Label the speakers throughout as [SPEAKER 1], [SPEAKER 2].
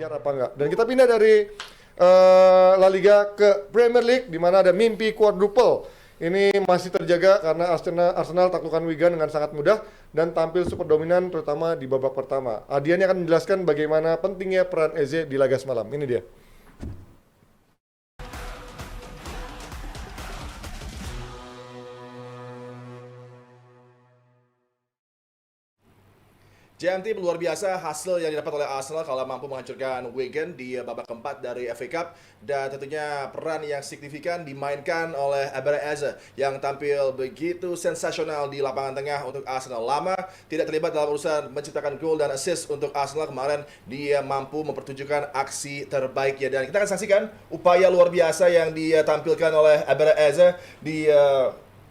[SPEAKER 1] kejar apa enggak. Dan kita pindah dari La Liga ke Premier League di mana ada mimpi quadruple. Ini masih terjaga karena Arsenal taklukkan Wigan dengan sangat mudah dan tampil super dominan terutama di babak pertama. Adiani akan menjelaskan bagaimana pentingnya peran Eze di laga semalam. Ini dia.
[SPEAKER 2] JMT luar biasa hasil yang didapat oleh Arsenal kalau mampu menghancurkan Wigan di babak keempat dari FA Cup, dan tentunya peran yang signifikan dimainkan oleh Eberezer yang tampil begitu sensasional di lapangan tengah untuk Arsenal. Lama tidak terlibat dalam urusan menciptakan gol dan assist untuk Arsenal, kemarin dia mampu mempertunjukkan aksi terbaiknya, dan kita akan saksikan upaya luar biasa yang dia tampilkan oleh Eberezer di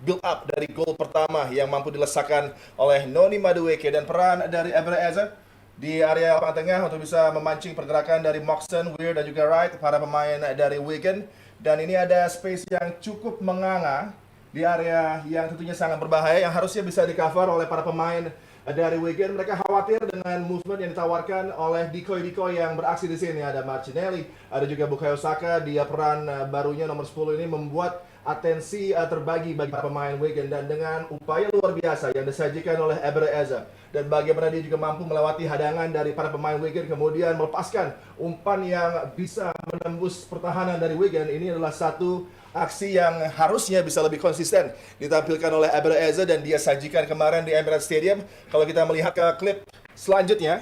[SPEAKER 2] build up dari gol pertama yang mampu dilesakan oleh Noni Madueke, dan peran dari Eberezer di area lapangan tengah untuk bisa memancing pergerakan dari Moxon, Weir dan juga Wright, para pemain dari Wigan. Dan ini ada space yang cukup menganga di area yang tentunya sangat berbahaya yang harusnya bisa di cover oleh para pemain dari Wigan. Mereka khawatir dengan movement yang ditawarkan oleh decoy-decoy yang beraksi di sini. Ada Martinelli, ada juga Bukayo Saka. Dia peran barunya nomor 10 ini membuat atensi terbagi bagi para pemain Wigan, dan dengan upaya luar biasa yang disajikan oleh Eberezer dan bagaimana dia juga mampu melewati hadangan dari para pemain Wigan kemudian melepaskan umpan yang bisa menembus pertahanan dari Wigan. Ini adalah satu aksi yang harusnya bisa lebih konsisten ditampilkan oleh Eberezer dan dia sajikan kemarin di Emirates Stadium. Kalau kita melihat ke klip selanjutnya,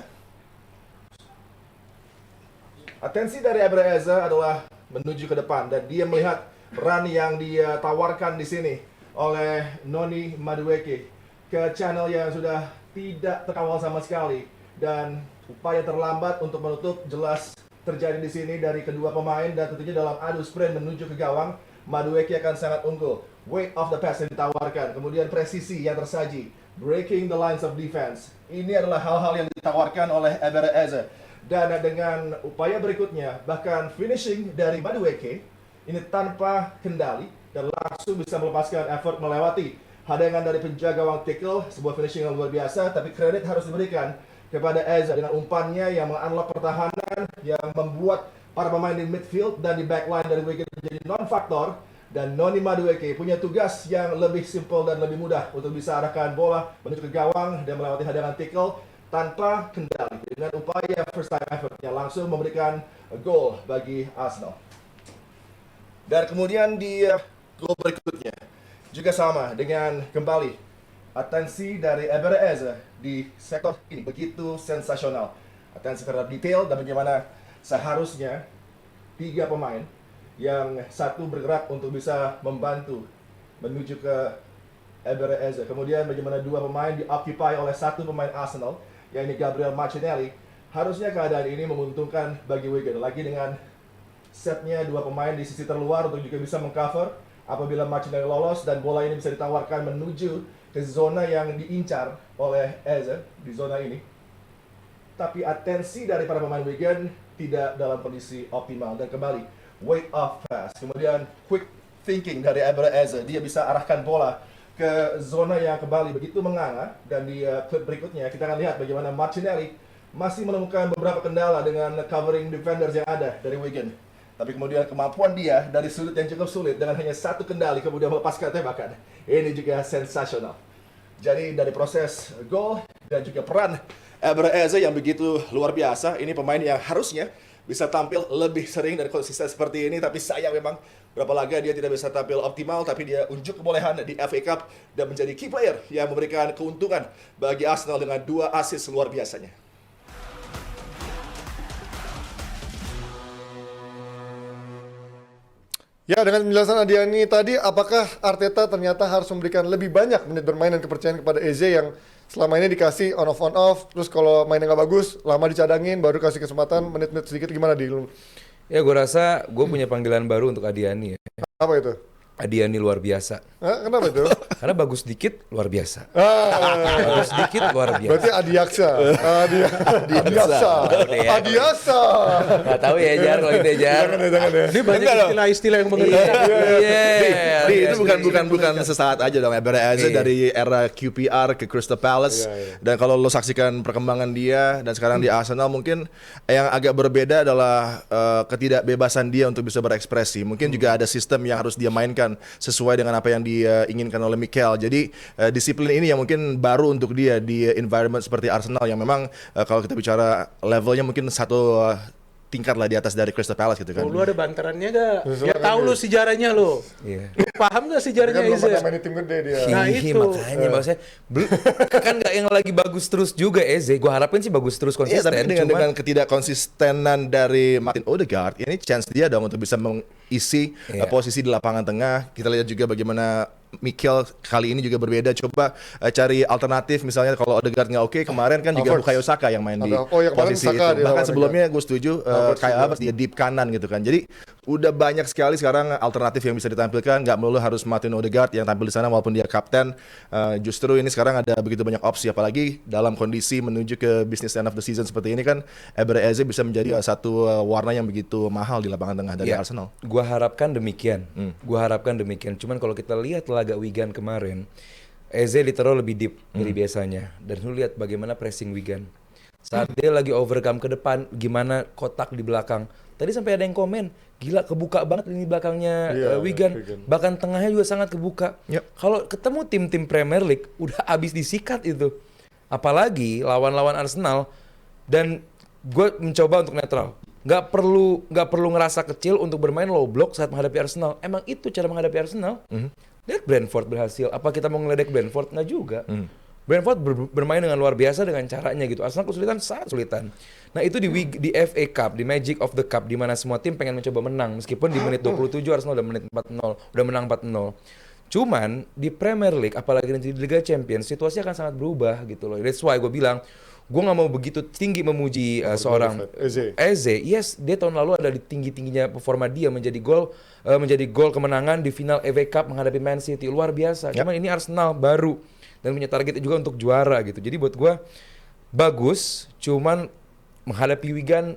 [SPEAKER 2] atensi dari Eberezer adalah menuju ke depan dan dia melihat peran yang ditawarkan di sini oleh Noni Madueke ke channel yang sudah tidak terkawal sama sekali, dan upaya terlambat untuk menutup jelas terjadi di sini dari kedua pemain, dan tentunya dalam adu sprint menuju ke gawang Madueke akan sangat unggul. Weight of the pass yang ditawarkan, kemudian presisi yang tersaji, breaking the lines of defense. Ini adalah hal-hal yang ditawarkan oleh Eberezer, dan dengan upaya berikutnya bahkan finishing dari Madueke ini tanpa kendali dan langsung bisa melepaskan effort melewati hadangan dari penjaga gawang tackle, sebuah finishing yang luar biasa. Tapi kredit harus diberikan kepada Eze dengan umpannya yang mengunlock pertahanan, yang membuat para pemain di midfield dan di backline dari Wigan menjadi non-faktor, dan Noni Madueke punya tugas yang lebih simple dan lebih mudah untuk bisa arahkan bola menuju ke gawang dan melewati hadangan tackle tanpa kendali. Dengan upaya first time effortnya langsung memberikan gol bagi Arsenal. Dan kemudian di gol berikutnya juga sama dengan kembali atensi dari Eberezer di sektor ini begitu sensasional. Atensi terhadap detail dan bagaimana seharusnya tiga pemain yang satu bergerak untuk bisa membantu menuju ke Eberezer. Kemudian bagaimana dua pemain dioccupy oleh satu pemain Arsenal, yang ini Gabriel Martinelli. Harusnya keadaan ini menguntungkan bagi Wigan, lagi dengan setnya dua pemain di sisi terluar untuk juga bisa mengcover apabila Martinelli lolos, dan bola ini bisa ditawarkan menuju ke zona yang diincar oleh Eze di zona ini. Tapi atensi dari para pemain Wigan tidak dalam kondisi optimal, dan kembali weight of pass, kemudian quick thinking dari Eberezer, dia bisa arahkan bola ke zona yang kembali begitu menganga. Dan di klip berikutnya kita akan lihat bagaimana Martinelli masih menemukan beberapa kendala dengan covering defenders yang ada dari Wigan. Tapi kemudian kemampuan dia dari sudut yang cukup sulit dengan hanya satu kendali kemudian melepaskan tembakan. Ini juga sensasional. Jadi dari proses gol dan juga peran Eberezer yang begitu luar biasa, ini pemain yang harusnya bisa tampil lebih sering dan konsisten seperti ini. Tapi sayang memang berapa laga dia tidak bisa tampil optimal, tapi dia unjuk kebolehan di FA Cup dan menjadi key player yang memberikan keuntungan bagi Arsenal dengan 2 assist luar biasanya.
[SPEAKER 1] Ya, dengan penjelasan Adiani tadi, apakah Arteta ternyata harus memberikan lebih banyak menit bermain dan kepercayaan kepada Eze yang selama ini dikasih on off, terus kalau mainnya nggak bagus, lama dicadangin, baru kasih kesempatan menit-menit sedikit, gimana di lu?
[SPEAKER 3] Ya gue rasa gue punya panggilan baru untuk Adiani ya.
[SPEAKER 1] Apa itu?
[SPEAKER 3] Adiani luar biasa.
[SPEAKER 1] Kenapa itu?
[SPEAKER 3] Karena bagus dikit luar biasa.
[SPEAKER 1] Ah,
[SPEAKER 3] Bagus dikit luar biasa.
[SPEAKER 1] berarti Adiaksa. Adiaksa. Adiaksa.
[SPEAKER 3] Gak tahu ya Jar kalau gitu ya Jar.
[SPEAKER 1] Jangan ya.
[SPEAKER 4] Ini banyak istilah-istilah yang mengerikan.
[SPEAKER 3] Iya.
[SPEAKER 2] Itu bukan sesaat aja dong. Eberezer dari era QPR ke Crystal Palace. Dan kalau lo saksikan perkembangan dia dan sekarang di Arsenal, mungkin yang agak berbeda adalah ketidakbebasan dia untuk bisa berekspresi. Mungkin juga ada sistem yang harus dia mainkan sesuai dengan apa yang diinginkan oleh Mikel. Jadi disiplin ini yang mungkin baru untuk dia di environment seperti Arsenal yang memang kalau kita bicara levelnya mungkin satu tingkat lah di atas dari Crystal Palace gitu kan.
[SPEAKER 4] Lu ada bantarannya gak? Ya tahu lu sejarahnya lu.
[SPEAKER 3] Iya.
[SPEAKER 4] Lu paham gak sejarahnya
[SPEAKER 1] Kan belum
[SPEAKER 4] Eze?
[SPEAKER 1] pernah main di tim gede dia.
[SPEAKER 4] Nah,
[SPEAKER 3] Hihi,
[SPEAKER 4] itu.
[SPEAKER 3] makanya maksudnya kan nggak yang lagi bagus terus juga Eze. Gue harapin sih bagus terus
[SPEAKER 2] Iya,
[SPEAKER 3] konsisten.
[SPEAKER 2] tapi dengan
[SPEAKER 3] cuman
[SPEAKER 2] ketidakkonsistenan dari Martin Odegaard, ini chance dia dong untuk bisa mengisi posisi di lapangan tengah. Kita lihat juga bagaimana Mikel kali ini juga berbeda. Coba cari alternatif, misalnya kalau Odegaard nggak oke, kemarin kan juga
[SPEAKER 1] Havertz.
[SPEAKER 2] Bukayo Saka yang main di
[SPEAKER 1] Yang kemarin
[SPEAKER 2] posisi
[SPEAKER 1] Saka
[SPEAKER 2] itu.
[SPEAKER 1] di
[SPEAKER 2] Bahkan
[SPEAKER 1] lawan
[SPEAKER 2] sebelumnya gue setuju
[SPEAKER 1] Havertz
[SPEAKER 2] kayak
[SPEAKER 1] juga.
[SPEAKER 2] Havertz dia deep kanan gitu kan. Jadi udah banyak sekali sekarang alternatif yang bisa ditampilkan. Nggak melulu harus Martin Odegaard yang tampil di sana walaupun dia kapten. Justru ini sekarang ada begitu banyak opsi, apalagi dalam kondisi menuju ke business end of the season seperti ini kan, Eberezer bisa menjadi satu warna yang begitu mahal di lapangan tengah dari
[SPEAKER 3] ya,
[SPEAKER 2] Arsenal.
[SPEAKER 3] Gua harapkan demikian. Gua harapkan demikian. Cuman kalau kita lihat laga Wigan kemarin, Eze ditaruh lebih deep dari biasanya. Dan lu lihat bagaimana pressing Wigan. Saat dia lagi overcome ke depan, gimana kotak di belakang. Tadi sampai ada yang komen, gila kebuka banget lini belakangnya Wigan.
[SPEAKER 1] Wigan.
[SPEAKER 3] Bahkan tengahnya juga sangat kebuka.
[SPEAKER 2] Yep.
[SPEAKER 3] Kalau ketemu tim-tim Premier League, udah abis disikat itu. Apalagi lawan-lawan Arsenal. Dan gue mencoba untuk netral. Nggak perlu ngerasa kecil untuk bermain low block saat menghadapi Arsenal. Emang itu cara menghadapi Arsenal. Lihat Brentford berhasil. Apa kita mau ngeledek Brentford? Nggak juga. Brentford bermain dengan luar biasa dengan caranya gitu. Arsenal kesulitan, sangat kesulitan. Nah itu di FA Cup, di Magic of the Cup, di mana semua tim pengen mencoba menang. Meskipun di menit 27 Arsenal udah menit 40, udah menang 4-0. Cuman di Premier League, apalagi nanti di Liga Champions, situasi akan sangat berubah gitu loh. That's why gue bilang, gue nggak mau begitu tinggi memuji seorang Eze. Yes, dia tahun lalu ada di tinggi-tingginya performa dia menjadi gol kemenangan di final FA Cup menghadapi Man City, luar biasa. Cuman ini Arsenal baru dan punya target juga untuk juara gitu. Jadi buat gue bagus, cuman menghadapi Wigan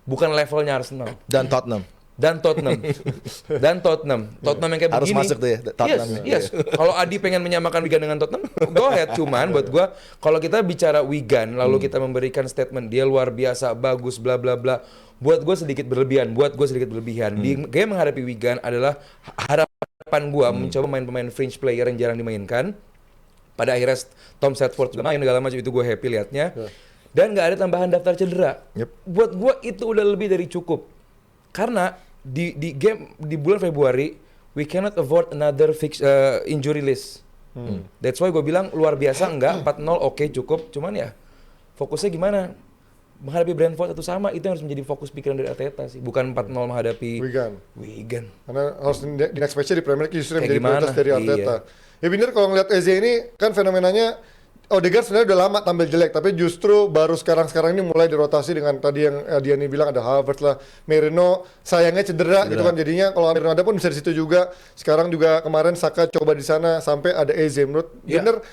[SPEAKER 3] bukan levelnya Arsenal
[SPEAKER 2] Dan Tottenham.
[SPEAKER 3] Tottenham yang kayak
[SPEAKER 2] Harus
[SPEAKER 3] begini.
[SPEAKER 2] masuk tuh ya, Tottenham.
[SPEAKER 3] Yes. Kalau Adi pengen menyamakan Wigan dengan Tottenham, go ahead. Cuman buat gua, kalau kita bicara Wigan, lalu kita memberikan statement dia luar biasa, bagus, bla bla bla. Buat gua sedikit berlebihan. Di game menghadapi Wigan adalah harapan gua mencoba main pemain fringe player yang jarang dimainkan. Pada akhirnya Tom Setford main segala macam, itu gue happy liatnya. Dan nggak ada tambahan daftar cedera. Buat gue itu udah lebih dari cukup. Karena di game di bulan Februari we cannot afford another injury list. That's why gue bilang luar biasa enggak 4-0 oke, cukup. Cuman ya fokusnya gimana? Menghadapi Brentford itu sama, itu yang harus menjadi fokus pikiran dari Arteta sih. Bukan 4-0 menghadapi Wigan.
[SPEAKER 1] Karena harus di next match-nya di Premier League justru
[SPEAKER 3] Kayak
[SPEAKER 1] menjadi prioritas
[SPEAKER 3] gimana?
[SPEAKER 1] dari Arteta.
[SPEAKER 3] Iya.
[SPEAKER 1] Ya bener kalau ngeliat Eze ini kan fenomenanya Odegaard sebenarnya udah lama tampil jelek, tapi justru baru sekarang ini mulai dirotasi dengan tadi yang Diani bilang ada Havertz lah, Merino sayangnya cedera gitu kan, jadinya kalau Merino ada pun bisa di situ juga. Sekarang juga kemarin Saka coba di sana sampai ada Eze. Menurut bener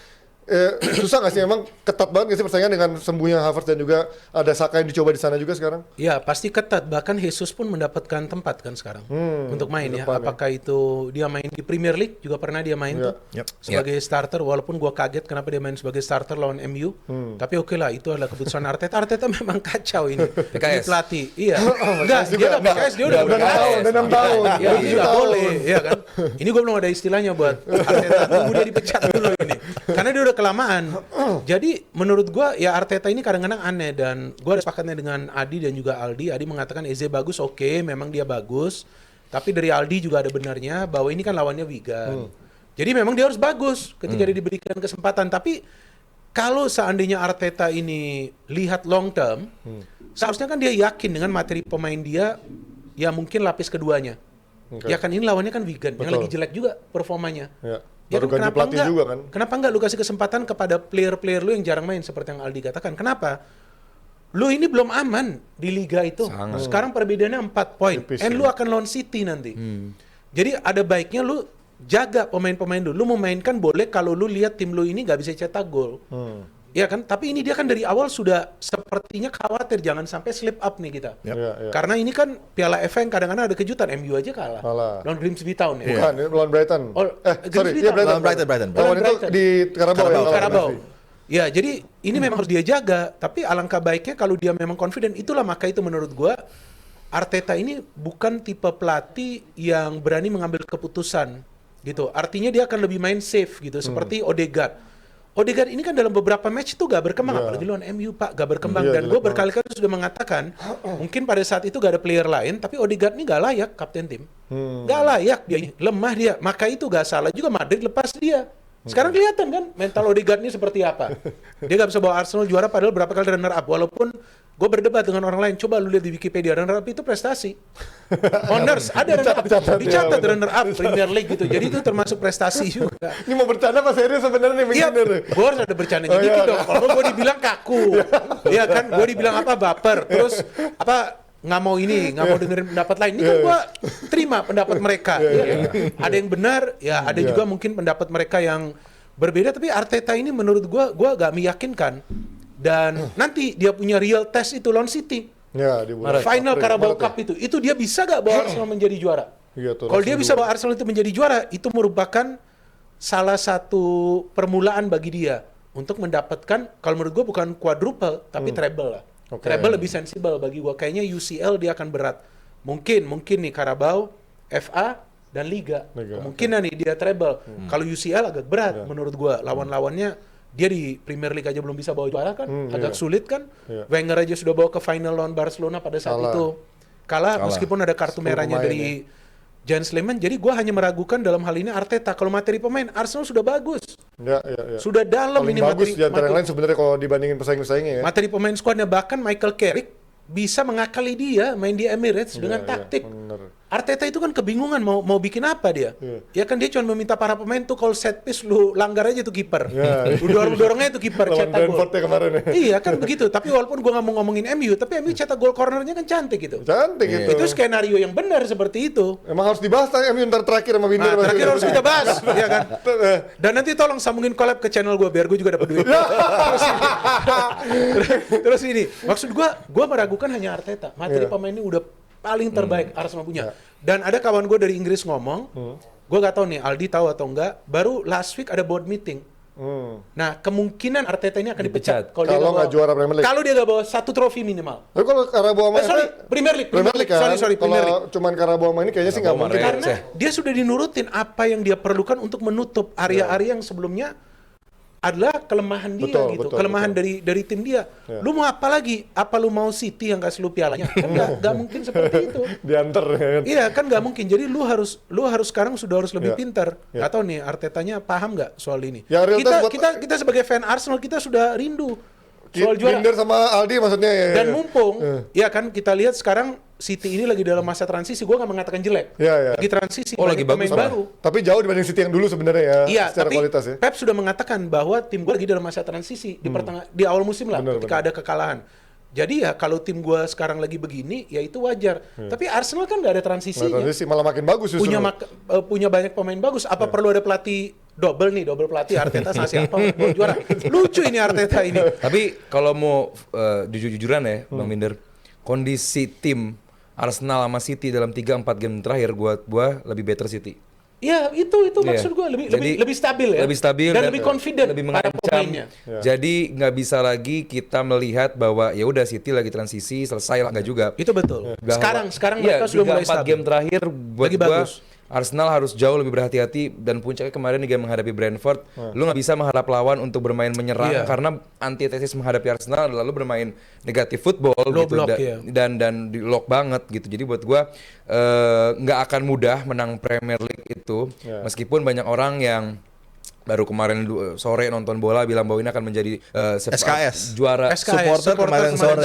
[SPEAKER 1] susah nggak sih, emang ketat banget nggak sih persaingan dengan sembuhnya Havertz dan juga ada Saka yang dicoba di sana juga sekarang?
[SPEAKER 4] Ya pasti ketat, bahkan Jesus pun mendapatkan tempat kan sekarang untuk main ya. Apakah itu dia main di Premier League, juga pernah dia main tuh sebagai starter, walaupun gua kaget kenapa dia main sebagai starter lawan MU. Tapi oke lah, itu adalah keputusan Arteta. Arteta memang kacau ini.
[SPEAKER 3] PKS.
[SPEAKER 4] Pelatih. Iya. Enggak, dia udah PKS, dia udah
[SPEAKER 1] 6 tahun.
[SPEAKER 4] Ya, ini nggak boleh, ya kan? Ini gue belum ada istilahnya buat Arteta. Tunggu dia dipecat dulu ini, karena dia udah kelamaan. Jadi menurut gue ya Arteta ini kadang-kadang aneh, dan gue ada sepakatnya dengan Adi dan juga Aldi. Adi mengatakan Eze bagus, oke, memang dia bagus. Tapi dari Aldi juga ada benarnya bahwa ini kan lawannya Wigan. Jadi memang dia harus bagus ketika dia diberikan kesempatan. Tapi kalau seandainya Arteta ini lihat long term, seharusnya kan dia yakin dengan materi pemain dia, ya mungkin lapis keduanya. Ya kan ini lawannya kan Wigan, yang lagi jelek juga performanya. Ya
[SPEAKER 1] Baru
[SPEAKER 4] kan,
[SPEAKER 1] ganti pelatih juga kan.
[SPEAKER 4] Kenapa enggak lu kasih kesempatan kepada player-player lu yang jarang main seperti yang Aldi katakan? Kenapa? Lu ini belum aman di liga itu. Sekarang perbedaannya 4 poin.
[SPEAKER 1] Tipis,
[SPEAKER 4] And lu akan lawan City nanti. Jadi ada baiknya lu jaga pemain-pemain dulu. Lu memainkan boleh kalau lu lihat tim lu ini nggak bisa cetak gol. Ya kan? Tapi ini dia kan dari awal sudah sepertinya khawatir jangan sampai slip up nih kita.
[SPEAKER 1] Iya.
[SPEAKER 4] Karena ini kan Piala FA yang kadang-kadang ada kejutan. MU aja kalah. Lawan Grimsby Town ya.
[SPEAKER 1] Bukan, ini lawan Brighton.
[SPEAKER 4] Grimsby
[SPEAKER 1] Iya
[SPEAKER 4] Town.
[SPEAKER 5] Lawan Brighton.
[SPEAKER 1] Lawan itu
[SPEAKER 4] Brighton.
[SPEAKER 1] di Carabao ya. kalau
[SPEAKER 4] Carabao.
[SPEAKER 1] Grimsby.
[SPEAKER 4] Ya, jadi ini memang harus dia jaga. Tapi alangkah baiknya kalau dia memang confident. Itulah maka itu menurut gua Arteta ini bukan tipe pelatih yang berani mengambil keputusan gitu. Artinya dia akan lebih main safe gitu. Seperti Odegaard. Odegaard ini kan dalam beberapa match itu gak berkembang, apalagi lawan MU Pak, gak berkembang. Dan gue berkali-kali sudah mengatakan, mungkin pada saat itu gak ada player lain, tapi Odegaard ini gak layak kapten tim. Gak layak dia ini, lemah dia. Maka itu gak salah juga Madrid lepas dia. Sekarang kelihatan kan mental Odegaard ini seperti apa. Dia gak bisa bawa Arsenal juara padahal berapa kali runner up. Walaupun gue berdebat dengan orang lain, coba lu lihat di Wikipedia, runner up itu prestasi. Honors, ada runner up. Dicatat runner up Premier League gitu. Jadi itu termasuk prestasi juga.
[SPEAKER 1] Ini mau bercanda apa serius sebenarnya nih?
[SPEAKER 4] Iya,
[SPEAKER 1] begini nih?
[SPEAKER 4] gue harus ada bercandanya dikit dong. Kalau gue dibilang kaku, ya kan, gue dibilang apa baper, terus apa nggak mau ini, nggak mau dengerin pendapat lain. Ini kan gue terima pendapat mereka. Ada yang benar, ya ada juga mungkin pendapat mereka yang berbeda. Tapi Arteta ini menurut gue agak meyakinkan. Dan nanti dia punya real test itu lawan City.
[SPEAKER 1] Ya, di bulan
[SPEAKER 4] Final
[SPEAKER 1] April,
[SPEAKER 4] Carabao
[SPEAKER 1] Maret
[SPEAKER 4] Cup itu dia bisa gak bawa Arsenal menjadi juara?
[SPEAKER 1] Iya, tuh,
[SPEAKER 4] Kalau dia
[SPEAKER 1] langsung
[SPEAKER 4] bisa bawa Arsenal itu menjadi juara, itu merupakan salah satu permulaan bagi dia untuk mendapatkan, kalau menurut gue bukan quadruple, tapi treble lah.
[SPEAKER 1] Oke.
[SPEAKER 4] Treble lebih sensibel bagi gue. Kayaknya UCL dia akan berat. Mungkin nih Carabao, FA, dan Liga. Kemungkinan nih dia treble. Kalau UCL agak berat menurut gue. Lawan-lawannya dia di Premier League aja belum bisa bawa juara kan, agak sulit kan. Wenger aja sudah bawa ke final lawan Barcelona pada saat itu. Kalah meskipun ada kartu merahnya dari Jens Lehmann. Jadi gue hanya meragukan dalam hal ini Arteta. Kalau materi pemain, Arsenal sudah bagus.
[SPEAKER 1] Ya.
[SPEAKER 4] Sudah dalam
[SPEAKER 1] Paling
[SPEAKER 4] ini
[SPEAKER 1] bagus
[SPEAKER 4] materi.
[SPEAKER 1] di antara yang lain sebenarnya kalau dibandingin pesaing-pesaingnya ya.
[SPEAKER 4] Materi pemain skuadnya, bahkan Michael Carrick bisa mengakali dia main di Emirates dengan taktik.
[SPEAKER 1] Bener.
[SPEAKER 4] Arteta itu kan kebingungan mau bikin apa dia. Ya kan dia cuma meminta para pemain tuh kalau set piece lu langgar aja tuh kiper. Lu dorongnya itu kiper
[SPEAKER 1] Lawan
[SPEAKER 4] cetak gol.
[SPEAKER 1] Brentford ya kemarin ya.
[SPEAKER 4] Iya kan begitu. Tapi walaupun gua nggak mau ngomongin MU, tapi MU cetak gol cornernya kan cantik gitu.
[SPEAKER 1] Cantik itu.
[SPEAKER 4] Itu skenario yang benar seperti itu.
[SPEAKER 1] Emang harus dibahas tanya MU ntar terakhir sama Binder.
[SPEAKER 4] Nah, terakhir harus kita bahas, ya kan? Dan nanti tolong sambungin collab ke channel gue biar gue juga dapat duit. Terus ini, maksud gue meragukan hanya Arteta. Materi pemain ini udah paling terbaik Arsenal punya. Dan ada kawan gue dari Inggris ngomong, gue gak tahu nih Aldi tahu atau enggak. Baru last week ada board meeting. Nah, kemungkinan Arteta ini akan dipecat
[SPEAKER 1] Kalau nggak juara Premier League.
[SPEAKER 4] Kalau dia nggak bawa 1 trofi minimal.
[SPEAKER 1] Tapi kalau Carabao sama
[SPEAKER 4] Premier League.
[SPEAKER 1] kan.
[SPEAKER 4] Sorry, Premier League.
[SPEAKER 1] Kalau cuman Carabao sama ini kayaknya sih nggak mungkin.
[SPEAKER 4] Karena dia sudah dinurutin apa yang dia perlukan untuk menutup area-area yang sebelumnya adalah kelemahan dia gitu. Kelemahan dari tim dia. Lu mau apa lagi? Apa lu mau City yang kasih lu pialanya? Kan nggak mungkin seperti itu.
[SPEAKER 1] Diantar ya.
[SPEAKER 4] Iya kan nggak mungkin. Jadi lu harus sekarang sudah harus lebih pintar. Nggak tahu nih Artetanya paham nggak soal ini.
[SPEAKER 1] Ya,
[SPEAKER 4] kita sebagai fan Arsenal kita sudah rindu soal juara.
[SPEAKER 1] Binder sama Aldi maksudnya ya.
[SPEAKER 4] Dan mumpung, ya kan kita lihat sekarang City ini lagi dalam masa transisi. Gue nggak mengatakan jelek.
[SPEAKER 1] Ya.
[SPEAKER 4] Lagi transisi.
[SPEAKER 3] Lagi bagus
[SPEAKER 4] pemain baru.
[SPEAKER 1] Tapi jauh dibanding City yang dulu sebenarnya ya.
[SPEAKER 4] Iya,
[SPEAKER 1] secara
[SPEAKER 4] tapi
[SPEAKER 1] kualitas ya.
[SPEAKER 4] Pep sudah mengatakan bahwa tim gue lagi dalam masa transisi di awal musim lah, ketika ada kekalahan. Jadi ya kalau tim gue sekarang lagi begini, ya itu wajar. Tapi Arsenal kan nggak ada transisinya.
[SPEAKER 1] Transisi malah makin bagus justru.
[SPEAKER 4] Punya banyak pemain bagus. Apa perlu ada pelatih double pelatih Arteta sama siapa buat juara? Lucu ini Arteta ini.
[SPEAKER 3] Tapi kalau mau jujur-jujuran ya, Bang Minder, kondisi tim Arsenal sama City dalam 3-4 game terakhir gua lebih better City.
[SPEAKER 4] Ya itu maksud gue lebih stabil ya.
[SPEAKER 3] Lebih stabil
[SPEAKER 4] dan lebih confident,
[SPEAKER 3] lebih
[SPEAKER 4] para
[SPEAKER 3] mengancam.
[SPEAKER 4] pemainnya.
[SPEAKER 3] Jadi nggak bisa lagi kita melihat bahwa ya udah City lagi transisi selesai lah, nggak juga.
[SPEAKER 4] Itu betul. Sekarang mereka sudah mulai
[SPEAKER 3] 4
[SPEAKER 4] stabil.
[SPEAKER 3] game terakhir buat
[SPEAKER 4] Lagi
[SPEAKER 3] gua
[SPEAKER 4] bagus.
[SPEAKER 3] Arsenal harus jauh lebih berhati-hati, dan puncaknya kemarin di game menghadapi Brentford, lu nggak bisa mengharap lawan untuk bermain menyerang karena antitesis menghadapi Arsenal adalah lu bermain negatif football
[SPEAKER 4] Low
[SPEAKER 3] gitu
[SPEAKER 4] block,
[SPEAKER 3] dan di lock banget gitu. Jadi buat gua nggak akan mudah menang Premier League itu, meskipun banyak orang yang baru kemarin sore nonton bola bilang bahwa ini akan menjadi
[SPEAKER 5] SKS
[SPEAKER 3] juara
[SPEAKER 5] supporter kemarin sore.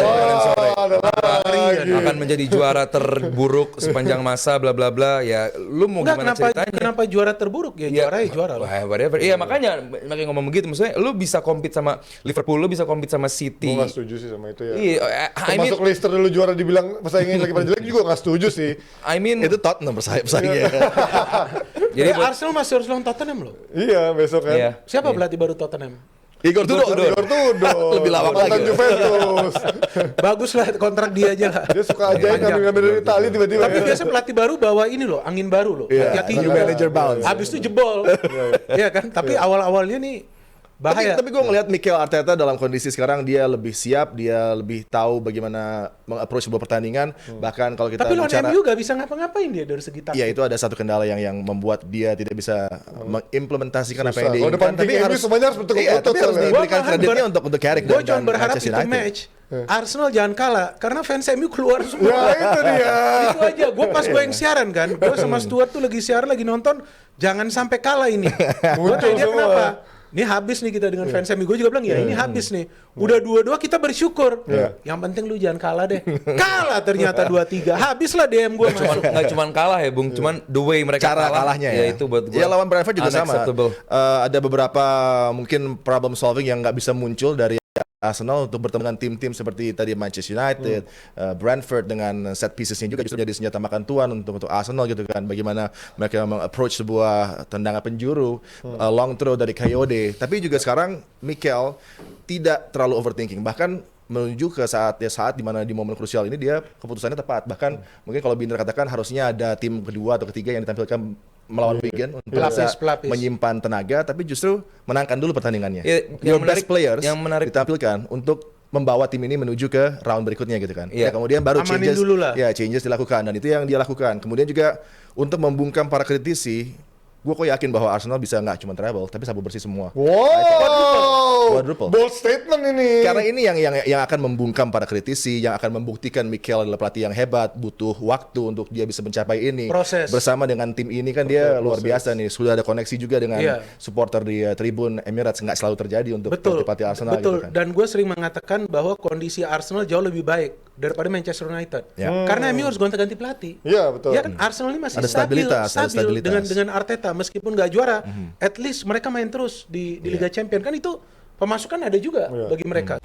[SPEAKER 1] lagi.
[SPEAKER 3] akan menjadi juara terburuk sepanjang masa bla bla bla. Ya lu mau
[SPEAKER 4] Enggak,
[SPEAKER 3] gimana ceritanya?
[SPEAKER 4] kenapa juara terburuk? Ya juara ya juara lah.
[SPEAKER 3] Whatever. Iya makanya ngomong begitu. Maksudnya lu bisa compete sama Liverpool, lu bisa compete sama City.
[SPEAKER 1] Gue gak setuju sih sama itu ya.
[SPEAKER 3] Iya, I mean,
[SPEAKER 1] Termasuk Leicester dulu juara dibilang pesaingnya lagi pada jelek juga gak setuju sih.
[SPEAKER 3] I mean
[SPEAKER 5] Itu Tottenham bersaing-saingnya.
[SPEAKER 3] jadi
[SPEAKER 4] Arsenal masih harus lawan Tottenham loh.
[SPEAKER 1] Iya besok kan.
[SPEAKER 3] iya.
[SPEAKER 4] Siapa pelatih baru Tottenham?
[SPEAKER 5] Igor Tudor.
[SPEAKER 1] Igor Tudor.
[SPEAKER 5] Lebih lawak
[SPEAKER 1] mantan
[SPEAKER 5] lagi.
[SPEAKER 1] Juventus.
[SPEAKER 4] Bagus lah kontrak dia aja lah.
[SPEAKER 1] Dia suka aja ngambil dari Itali tiba-tiba.
[SPEAKER 4] Tapi
[SPEAKER 1] ya.
[SPEAKER 4] biasa pelatih baru bawa ini loh, angin baru loh.
[SPEAKER 5] Iya,
[SPEAKER 4] Hati-hati.
[SPEAKER 5] new manager bounce.
[SPEAKER 4] Habis itu jebol. Iya kan? Tapi awal-awalnya nih bahaya.
[SPEAKER 5] Tapi gue ngelihat Mikel Arteta dalam kondisi sekarang dia lebih siap, dia lebih tahu bagaimana meng-approach sebuah pertandingan. Bahkan kalau kita
[SPEAKER 4] Tapi lawan
[SPEAKER 5] bicara,
[SPEAKER 4] MU gak bisa ngapa-ngapain dia dari segi taktik.
[SPEAKER 5] ya itu ada satu kendala yang membuat dia tidak bisa mengimplementasikan apa yang
[SPEAKER 1] Susah.
[SPEAKER 5] dia
[SPEAKER 1] Kalau depan
[SPEAKER 5] inginkan.
[SPEAKER 1] king MU semuanya harus betul-betul
[SPEAKER 5] Iya, tapi harus
[SPEAKER 1] soalnya.
[SPEAKER 5] diberikan
[SPEAKER 4] Gua malahan
[SPEAKER 5] kreditnya untuk Carrick
[SPEAKER 4] Gue
[SPEAKER 5] dan
[SPEAKER 4] cuma berharap
[SPEAKER 5] Manchester
[SPEAKER 4] itu
[SPEAKER 5] United.
[SPEAKER 4] match Arsenal jangan kalah karena fans MU keluar semua.
[SPEAKER 1] Ya itu dia.
[SPEAKER 4] Itu aja. Gue pas gue yang siaran kan, gue sama Stuart tuh lagi siaran lagi nonton, jangan sampai kalah ini. Gue
[SPEAKER 1] Muncul
[SPEAKER 4] tanya dia
[SPEAKER 1] semua.
[SPEAKER 4] kenapa? Ini habis nih kita dengan fans MU. Gue juga bilang ya ini habis nih. Udah 2-2 kita bersyukur. Yang penting lu jangan kalah deh. Kalah ternyata 2-3. Habislah DM gue masuk.
[SPEAKER 3] Nggak cuman kalah ya, Bung. Cuman the way mereka
[SPEAKER 5] Cara
[SPEAKER 3] kalah,
[SPEAKER 5] kalahnya ya.
[SPEAKER 3] itu buat gua
[SPEAKER 5] Ya lawan Brentford juga sama.
[SPEAKER 3] unacceptable.
[SPEAKER 5] Ada beberapa mungkin problem solving yang nggak bisa muncul dari Arsenal untuk bertemu dengan tim-tim seperti tadi Manchester United, Brentford dengan set piecesnya juga justru jadi senjata makan tuan untuk Arsenal gitu kan. Bagaimana mereka meng-approach sebuah tendangan penjuru, long throw dari Kayode. Tapi juga sekarang Mikel tidak terlalu overthinking. Bahkan menuju ke saat di mana di momen krusial ini dia keputusannya tepat. Bahkan mungkin kalau Binder katakan harusnya ada tim kedua atau ketiga yang ditampilkan melawan Wigan untuk bisa
[SPEAKER 4] Pelapis.
[SPEAKER 5] menyimpan tenaga, tapi justru menangkan dulu pertandingannya.
[SPEAKER 3] Ya,
[SPEAKER 5] Your
[SPEAKER 3] yang
[SPEAKER 5] best
[SPEAKER 3] menarik-
[SPEAKER 5] players
[SPEAKER 3] yang menarik-
[SPEAKER 5] ditampilkan untuk membawa tim ini menuju ke round berikutnya gitu kan.
[SPEAKER 3] Iya.
[SPEAKER 5] Ya, kemudian baru
[SPEAKER 4] Amanin dulu lah.
[SPEAKER 5] changes dilakukan dan itu yang dia lakukan. Kemudian juga untuk membungkam para kritisi, gue kok yakin bahwa Arsenal bisa nggak cuma treble tapi sabu bersih semua.
[SPEAKER 1] Wow.
[SPEAKER 5] Quadruple.
[SPEAKER 1] Bold statement ini.
[SPEAKER 5] Karena ini yang akan membungkam para kritisi, yang akan membuktikan Mikel adalah pelatih yang hebat, butuh waktu untuk dia bisa mencapai ini.
[SPEAKER 4] Proses.
[SPEAKER 5] Bersama dengan tim ini kan dia luar biasa nih. Sudah ada koneksi juga dengan
[SPEAKER 4] Iya.
[SPEAKER 5] supporter di tribun Emirates, nggak selalu terjadi untuk
[SPEAKER 4] Betul.
[SPEAKER 5] pelatih Arsenal
[SPEAKER 4] Betul.
[SPEAKER 5] gitu kan.
[SPEAKER 4] Dan gue sering mengatakan bahwa kondisi Arsenal jauh lebih baik daripada Manchester United.
[SPEAKER 5] Ya.
[SPEAKER 4] Karena MU harus gonta-ganti pelatih.
[SPEAKER 1] Iya betul.
[SPEAKER 4] Ya kan Arsenal ini masih
[SPEAKER 5] Ada stabilitas, ada
[SPEAKER 4] stabil
[SPEAKER 5] stabilitas.
[SPEAKER 4] dengan Arteta meskipun nggak juara, at least mereka main terus di Liga Champions kan itu pemasukan ada juga bagi mereka.